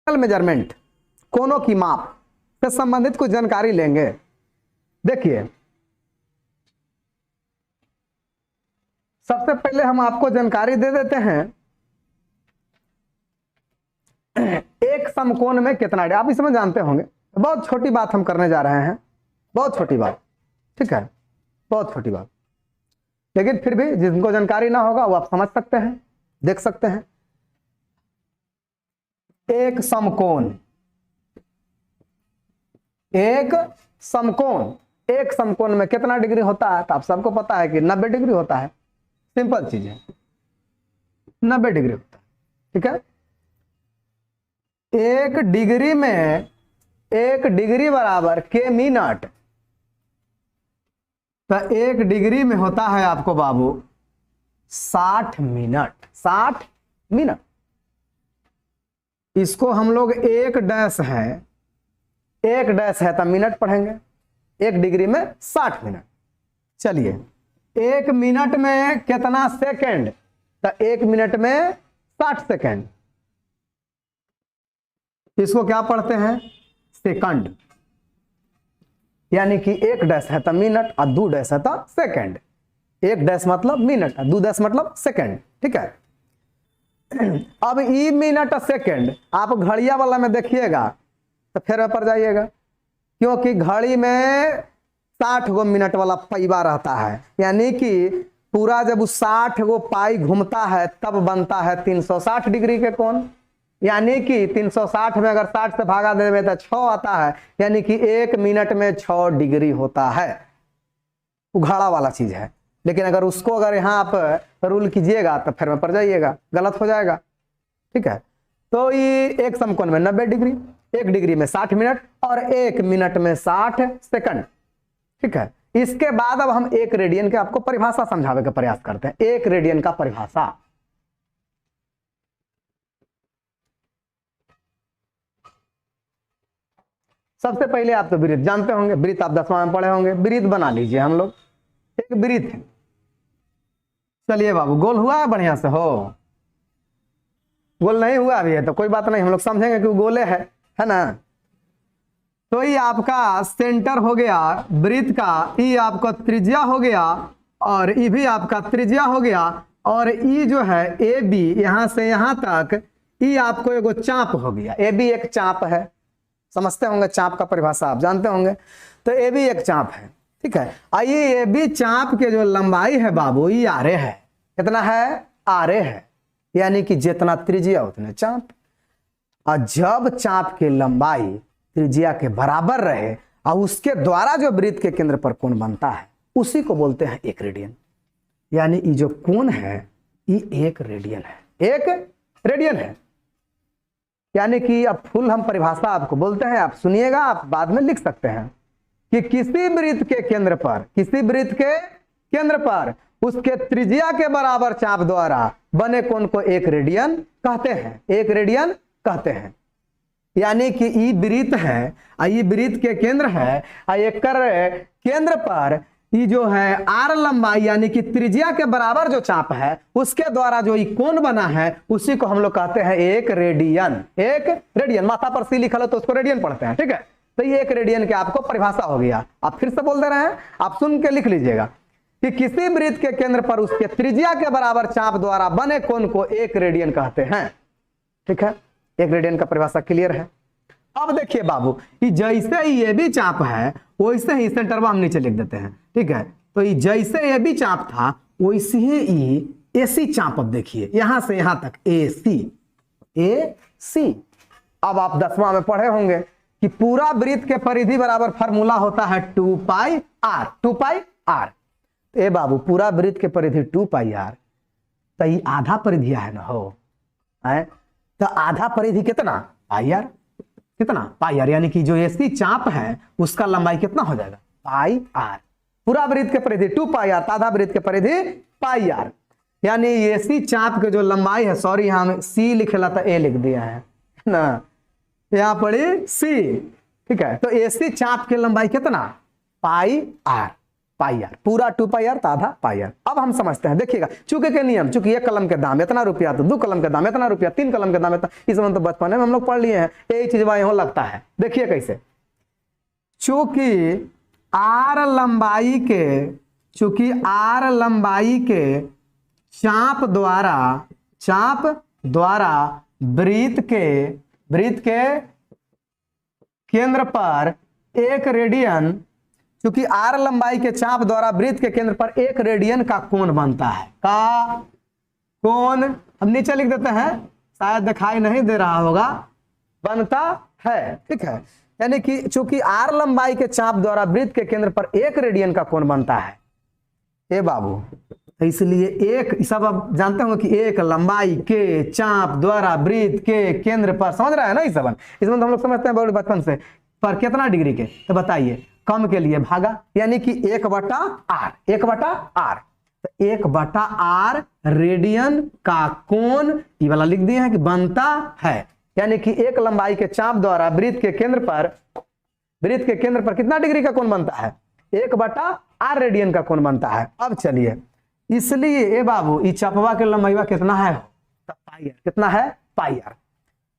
Measurement, कोनों की माप से संबंधित कुछ जानकारी लेंगे। देखिए, सबसे पहले हम आपको जानकारी दे देते हैं एक समकोण में कितना, आप इसमें जानते होंगे, बहुत छोटी बात हम करने जा रहे हैं, बहुत छोटी बात, ठीक है, बहुत छोटी बात, लेकिन फिर भी जिनको जानकारी ना होगा वो आप समझ सकते हैं, देख सकते हैं। एक समकोण, एक समकोण, एक समकोण में कितना डिग्री होता है? तो आप सबको पता है कि 90 डिग्री होता है, सिंपल चीज है, 90 डिग्री होता है, ठीक है। एक डिग्री में, एक डिग्री बराबर के मिनट, तो एक डिग्री में होता है आपको बाबू 60 मिनट, 60 मिनट। इसको हम लोग एक डैश है, एक डैश है तो मिनट पढ़ेंगे, एक डिग्री में 60 मिनट। चलिए, एक मिनट में कितना सेकंड? तो एक मिनट में 60 सेकंड। इसको क्या पढ़ते हैं? सेकंड, यानी कि एक डैश है तो मिनट और दो डैश है तो सेकंड। एक डैश मतलब मिनट, दो डैश मतलब सेकंड, ठीक है। अब ई मिनट सेकंड आप घड़िया वाला में देखिएगा तो फिर पर जाइएगा, क्योंकि घड़ी में 60 गो मिनट वाला पैबा रहता है, यानी कि पूरा जब 60 गो पाई घूमता है तब बनता है 360 डिग्री के कोण, यानी कि 360 में अगर 60 से भागा देवे तो 6 आता है, यानी कि एक मिनट में 6 डिग्री होता है। उघाड़ा वाला चीज है, लेकिन अगर उसको अगर यहाँ आप रूल कीजिएगा तो फिर में पड़ जाइएगा, गलत हो जाएगा, ठीक है। तो ये एक समकोण में 90 डिग्री, एक डिग्री में 60 मिनट और एक मिनट में 60 सेकंड, ठीक है। इसके बाद अब हम एक रेडियन के आपको परिभाषा समझावे का प्रयास करते हैं। एक रेडियन का परिभाषा, सबसे पहले आप तो वृत्त जानते होंगे, वृत्त आप 10वां में पढ़े होंगे, वृत्त बना लीजिए हम लोग, एक वृत्त है। चलिए बाबू, गोल हुआ है बढ़िया से? हो, गोल नहीं हुआ अभी है तो कोई बात नहीं, हम लोग समझेंगे कि वो गोले है ना। तो ये आपका सेंटर हो गया वृत्त का, ये आपका त्रिज्या हो गया और ये भी आपका त्रिज्या हो गया, और ये जो है ए बी यहां से यहां तक, ये आपको एगो चाप हो गया। ए बी एक चाप है, समझते होंगे, चाप का परिभाषा आप जानते होंगे। तो ए बी एक चाप है, ठीक है। आइए, ए बी चाप के जो लंबाई है बाबू, ये आरे है। कितना है? आरे है, यानी कि जितना त्रिज्या उतने चाप। और जब चाप की लंबाई त्रिज्या के बराबर रहे और उसके द्वारा जो वृत्त के केंद्र पर कोण बनता है, उसी को बोलते हैं एक रेडियन। यानी ये जो कोण है ये एक रेडियन है, एक रेडियन है। यानी कि अब फुल हम परिभाषा आपको बोलते हैं, आप सुनिएगा, आप बाद में लिख सकते हैं कि किसी वृत्त के केंद्र पर, किसी वृत्त के केंद्र पर उसके त्रिज्या के बराबर चाप द्वारा बने कोण को एक रेडियन कहते हैं, एक रेडियन कहते हैं। यानी कि ये वृत्त है, ये वृत्त के केंद्र है, एक केंद्र पर ये जो है आर लंबाई यानी कि त्रिज्या के बराबर जो चाप है उसके द्वारा जो ये कोण बना है उसी को हम लोग कहते हैं एक रेडियन। एक रेडियन, माथा पर सी लिखा हो तो उसको रेडियन पढ़ते हैं, ठीक है। तो ये एक रेडियन की आपको परिभाषा हो गया। आप फिर से बोल दे रहे हैं, आप सुन के लिख लीजिएगा कि किसी वृत्त के केंद्र पर उसके त्रिज्या के बराबर चाप द्वारा बने कोण को एक रेडियन कहते हैं, ठीक है। एक रेडियन का परिभाषा क्लियर है। अब देखिए बाबू, ये जैसे ये भी चाप है वैसे ही सेंटरवा हम नीचे लिख देते हैं, ठीक है। तो ये जैसे ये भी चाप था वैसे ही ये एसी चाप, अब देखिए यहां से यहां तक एसी, एसी। अब आप 10वां में पढ़े होंगे कि पूरा वृत्त के परिधि बराबर फार्मूला होता है 2 पाई आर, 2 पाई आर। ए बाबू, पूरा वृत्त के परिधि 2 पाई आर, तो ये आधा परिधि है ना, हो है तो आधा परिधि कितना? पाई आर। कितना? पाई आर, यानी कि जो एसी चाप है उसका लंबाई कितना हो जाएगा? पाई आर। पूरा वृत्त के परिधि 2 पाई आर, आधा वृत्त के परिधि पाई आर। यानी एसी चाप के जो लंबाई है, सॉरी यहाँ सी लिखेला था ए लिख दिया है ना, यहाँ पड़ी सी, ठीक है। तो एसी चाप की लंबाई कितना? पाई आर, पाई आर, पूरा 2 पाई आर तो आधा पाई आर। अब हम समझते हैं, देखिएगा चूके के नियम, चूंकि 1 कलम के दाम इतना रुपया, तो 2 कलम के दाम इतना रुपया, 3 कलम के दाम इतना, इस तो बचपन में हम लोग पढ़ लिए हैं, यही चीज यहाँ लगता है। देखिए कैसे, चूंकि आर लंबाई के चाप द्वारा वृत्त के केंद्र पर 1 रेडियन, क्योंकि आर लंबाई के चाप द्वारा वृत्त के केंद्र पर 1 रेडियन का कोण बनता है। का कोण हम नीचे लिख देते हैं, शायद दिखाई नहीं दे रहा होगा, बनता है, ठीक है। यानी कि चूंकि आर लंबाई के चाप द्वारा वृत्त के केंद्र पर 1 रेडियन का कोण बनता है, ए बाबू, तो इसलिए एक, सब अब जानते होंगे कि 1 लंबाई के चाप द्वारा वृत्त के केंद्र पर, समझ रहा है ना, इसमें तो हम लोग समझते हैं बहुत बचपन से, पर कितना डिग्री के, तो बताइए, कम के लिए भागा, यानी कि 1/r, 1/r, तो 1/r रेडियन का कोण, ये वाला लिख दिए हैं कि बनता है, यानी कि 1 लंबाई के चाप द्वारा वृत्त के केंद्र पर कितना डिग्री का कोण बनता है, 1/r रेडियन का कोण बनता है। अब चलिए, इसलिए ए बाबू, इस चपवा के लंबाईवा कितना है, तो पाई आर, कितना है, पाई आर,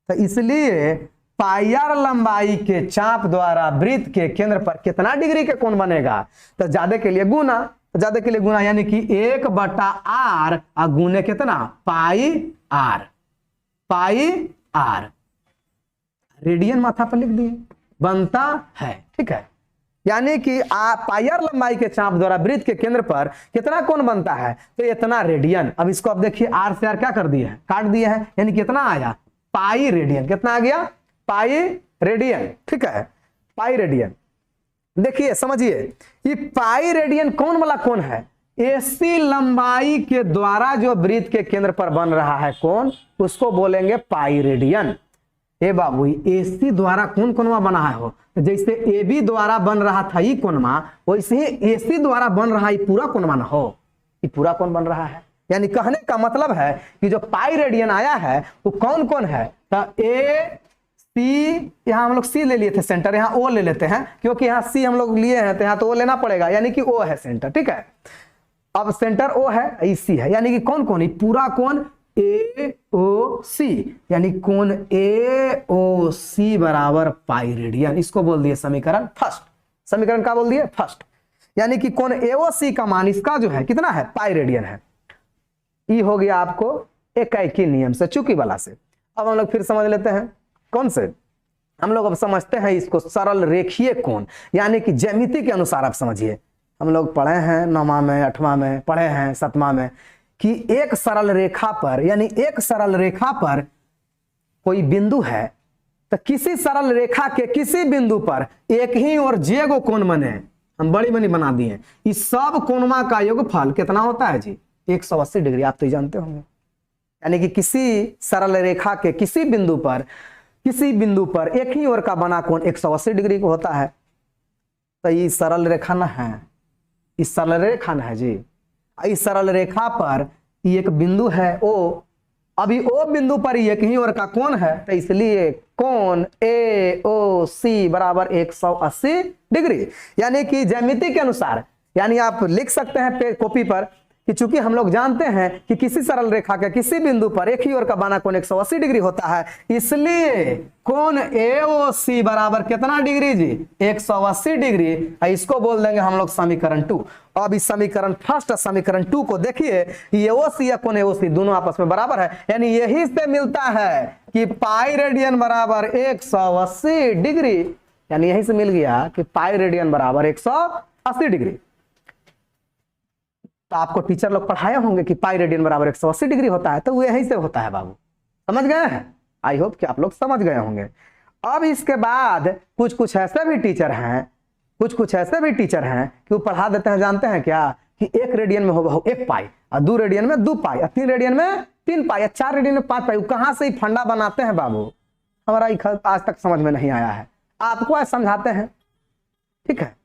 तो इसलिए पाई आर लंबाई के चाप द्वारा वृत्त के केंद्र पर कितना डिग्री का कोण बनेगा, तो ज्यादा के लिए गुना, यानी कि 1/r और गुने कितना, पाई आर, रेडियन माथा पर लिख दिए, बनता है, ठीक है। यानी कि पाई आर लंबाई के चाप द्वारा वृत्त के केंद्र पर कितना कोण बनता है, तो इतना रेडियन। अब इसको अब देखिए, आर से आर क्या कर दिए हैं, काट दिए हैं, यानी कितना आया, पाई रेडियन, कितना आ गया, पाई रेडियन, ठीक है, पाई रेडियन। देखिए समझिए, ये पाई रेडियन कौन वाला कोण है, एसी लंबाई के द्वारा जो वृत्त के केंद्र पर बन रहा है कोण, उसको बोलेंगे पाई रेडियन। ए बाबू, एसी द्वारा कौन कोणवा बना है हो, जैसे ए बी द्वारा बन रहा था ये कोणवा, वैसे ही एसी द्वारा बन रहा है पूरा कोणवा ना हो, ये पूरा कोण बन रहा है। यानी कहने का मतलब है कि जो पाई रेडियन आया है वो कौन कौन है, तो ए सी, यहाँ हम लोग सी ले लिए थे सेंटर, यहाँ ओ ले लेते हैं, क्योंकि यहाँ सी हम लोग लिए हैं तो यहाँ तो ओ लेना पड़ेगा, यानी कि ओ है सेंटर, ठीक है। अब सेंटर ओ है, सी है, यानी कि कौन कौन, पूरा कोण ए ओ सी, यानी कोण ए ओ सी बराबर पाई रेडियन, इसको बोल दिए समीकरण फर्स्ट। समीकरण का बोल दिए फर्स्ट, यानी कि कोण ए ओ सी का मान इसका जो है कितना है, पाई रेडियन है। ये हो गया आपको एकाएकी नियम से, चुकी वाला से। अब हम लोग फिर समझ लेते हैं, कौन से, हम लोग अब समझते हैं इसको सरल रेखीय कोण, यानी कि ज्यामिति के अनुसार। आप समझिए, हम लोग पढ़े हैं 9वां में, 8वां में, पढ़े हैं 7वां में, कि एक सरल रेखा पर, यानी एक सरल रेखा पर कोई बिंदु है, तो किसी सरल रेखा के किसी बिंदु पर एक ही और जे गो कोण बने, हम बड़ी बनी बना दिए, इस सब कोणों का योगफल कितना होता है जी, 180 डिग्री, आप तो जानते होंगे। यानी कि किसी सरल रेखा के किसी बिंदु पर एक ही ओर का बना कोण 180 डिग्री को होता है। तो ये सरल रेखा ना है, इस सरल रेखा ना है जी, इस सरल रेखा पर एक बिंदु है ओ, अभी ओ बिंदु पर एक ही ओर का कोण है, तो इसलिए कोण ए ओ सी बराबर 180 डिग्री। यानी कि ज्यामिति के अनुसार, यानी आप लिख सकते हैं कॉपी पर कि चूंकि हम लोग जानते हैं कि किसी सरल रेखा के किसी बिंदु पर एक ही ओर का बना कोण 180 डिग्री होता है, इसलिए कोण AOC बराबर कितना डिग्री जी, 180 डिग्री। इसको बोल देंगे हम लोग समीकरण 2। अब इस समीकरण फर्स्ट और समीकरण 2 को देखिए, AOC या कोण AOC दोनों आपस में बराबर है, यानी यही से मिलता है कि पाई रेडियन बराबर 180 डिग्री, यानी यही से मिल गया कि पाई रेडियन बराबर 180 डिग्री। तो आपको टीचर लोग पढ़ाए होंगे कि पाई रेडियन बराबर 180 डिग्री होता है, तो वो यही से होता है बाबू, समझ गए हैं? आई होप कि आप लोग समझ गए होंगे। अब इसके बाद कुछ ऐसे भी टीचर हैं, कुछ ऐसे भी टीचर हैं कि वो पढ़ा देते हैं, जानते हैं क्या, कि 1 रेडियन में हो 1 पाई, और 2 रेडियन में 2 पाई, और 3 रेडियन में 3 पाई, और 4 रेडियन में 5 पाई। कहां से ही फंडा बनाते हैं बाबू, हमारा आज तक समझ में नहीं आया है, आपको आज समझाते हैं, ठीक है।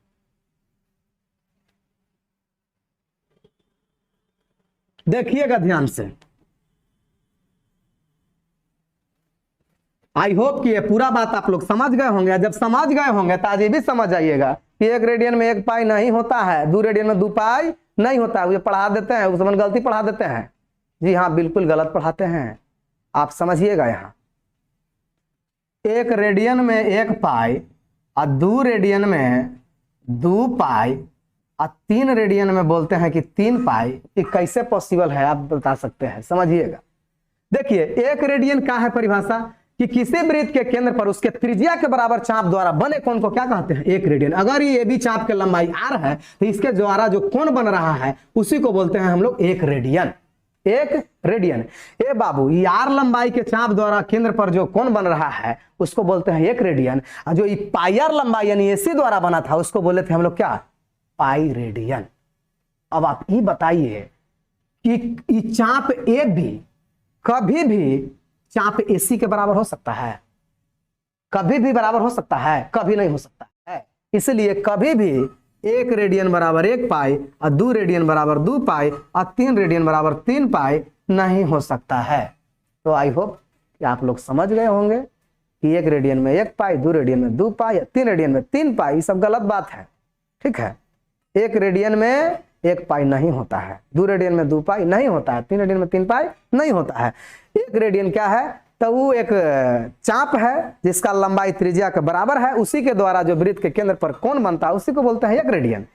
देखिएगा ध्यान से, आई होप कि ये पूरा बात आप लोग समझ गए होंगे। जब समझ गए होंगे तो आज ये भी समझ आइएगा कि 1 रेडियन में 1 पाई नहीं होता है, 2 रेडियन में 2 पाई नहीं होता है। वो पढ़ा देते हैं, उस समय गलती पढ़ा देते हैं। जी हाँ, बिल्कुल गलत पढ़ाते हैं, आप समझिएगा। यहाँ 1 रेडियन में 1 पाई और 2 रेडियन में 2 पाई और 3 रेडियन में बोलते हैं कि 3 पाई। ये कैसे पॉसिबल है, आप बता सकते हैं, समझिएगा। देखिए 1 रेडियन क्या है परिभाषा, कि किसी वृत्त के केंद्र पर उसके त्रिज्या के बराबर चाप द्वारा बने कोण को क्या कहते हैं, 1 रेडियन। अगर ये भी चाप के लंबाई r है तो इसके द्वारा जो कोण बन रहा है उसी को बोलते हैं हम लोग 1 रेडियन। 1 रेडियन। ए बाबू, ये r लंबाई के चाप द्वारा केंद्र पर जो कोण बन रहा है उसको बोलते हैं 1 रेडियन। और जो पाई r लंबाई यानी AC द्वारा बना था उसको बोले थे हम लोग क्या, पाई रेडियन। अब आप ये बताइए कि चाप ए भी कभी भी चाप AC के बराबर हो सकता है? कभी भी बराबर हो सकता है? कभी नहीं हो सकता है। इसलिए कभी भी 1 रेडियन बराबर 1 पाई और 2 रेडियन बराबर 2 पाई और 3 रेडियन बराबर 3 पाई नहीं हो सकता है। तो आई होप कि आप लोग समझ गए होंगे कि 1 रेडियन में 1 पाई, 2 रेडियन में 2 पाई, 3 रेडियन में 3 पाई, ये सब गलत बात है। ठीक है, 1 रेडियन में 1 पाई नहीं होता है, 2 रेडियन में 2 पाई नहीं होता है, 3 रेडियन में 3 पाई नहीं होता है। 1 रेडियन क्या है, तो वो एक चाप है जिसका लंबाई त्रिज्या के बराबर है, उसी के द्वारा जो वृत्त के केंद्र पर कोण बनता है उसी को बोलते हैं 1 रेडियन।